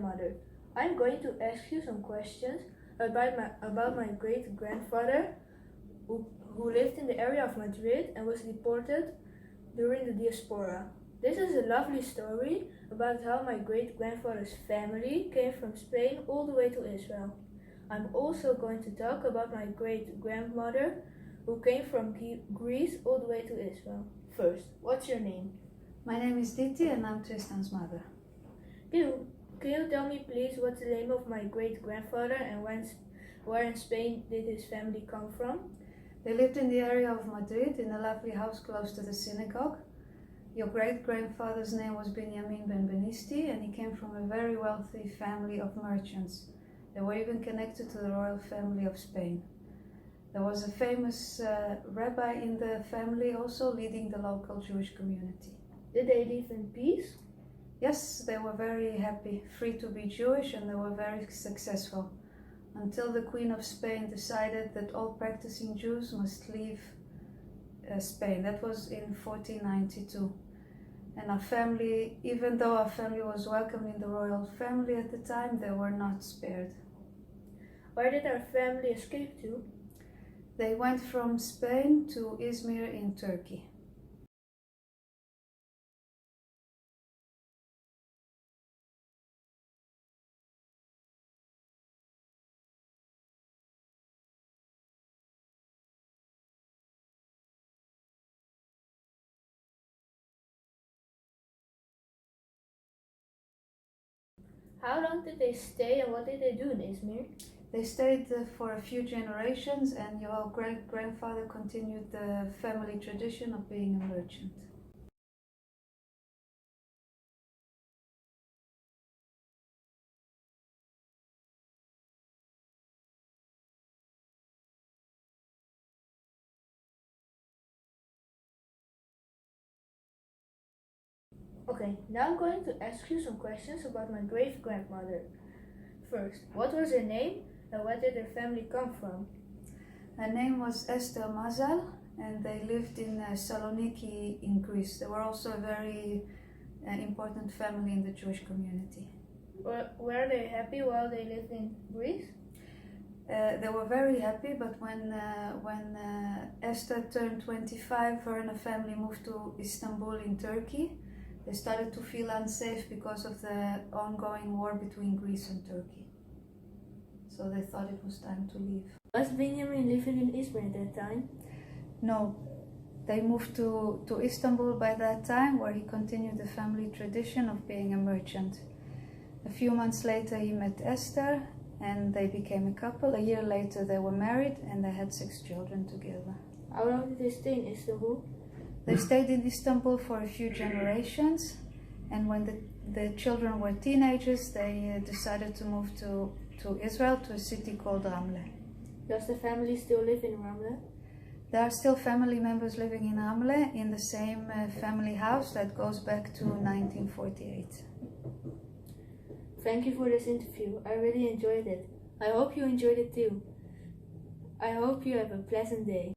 great-grandmother. I'm going to ask you some questions about my great-grandfather who lived in the area of Madrid and was deported during the diaspora. This is a lovely story about how my great-grandfather's family came from Spain all the way to Israel. I'm also going to talk about my great-grandmother who came from Greece all the way to Israel. First, what's your name? My name is Diti and I'm Tristan's mother. Can you tell me please what's the name of my great-grandfather and where in Spain did his family come from? They lived in the area of Madrid in a lovely house close to the synagogue. Your great-grandfather's name was Binjamin Benbenisti and he came from a very wealthy family of merchants. They were even connected to the royal family of Spain. There was a famous rabbi in the family also leading the local Jewish community. Did they live in peace? Yes, they were very happy, free to be Jewish, and they were very successful. Until the Queen of Spain decided that all practicing Jews must leave Spain. That was in 1492. And our family, even though our family was welcome in the royal family at the time, they were not spared. Where did our family escape to? They went from Spain to Izmir in Turkey. How long did they stay and what did they do in Izmir? They stayed for a few generations, and your great-grandfather continued the family tradition of being a merchant. Okay, now I'm going to ask you some questions about my great-grandmother. First, what was her name and where did her family come from? Her name was Esther Mazal, and they lived in Saloniki in Greece. They were also a very important family in the Jewish community. Were they happy while they lived in Greece? They were very happy, but when Esther turned 25, her and her family moved to Istanbul in Turkey. They started to feel unsafe because of the ongoing war between Greece and Turkey. So they thought it was time to leave. Was Benjamin living in Izmir at that time? No, they moved to Istanbul by that time, where he continued the family tradition of being a merchant. A few months later he met Esther and they became a couple. A year later they were married and they had 6 children together. How long did they stay in Istanbul? They stayed in Istanbul for a few generations, and when the children were teenagers they decided to move to Israel, to a city called Ramle. Does the family still live in Ramle? There are still family members living in Ramle in the same family house that goes back to 1948. Thank you for this interview. I really enjoyed it. I hope you enjoyed it too. I hope you have a pleasant day.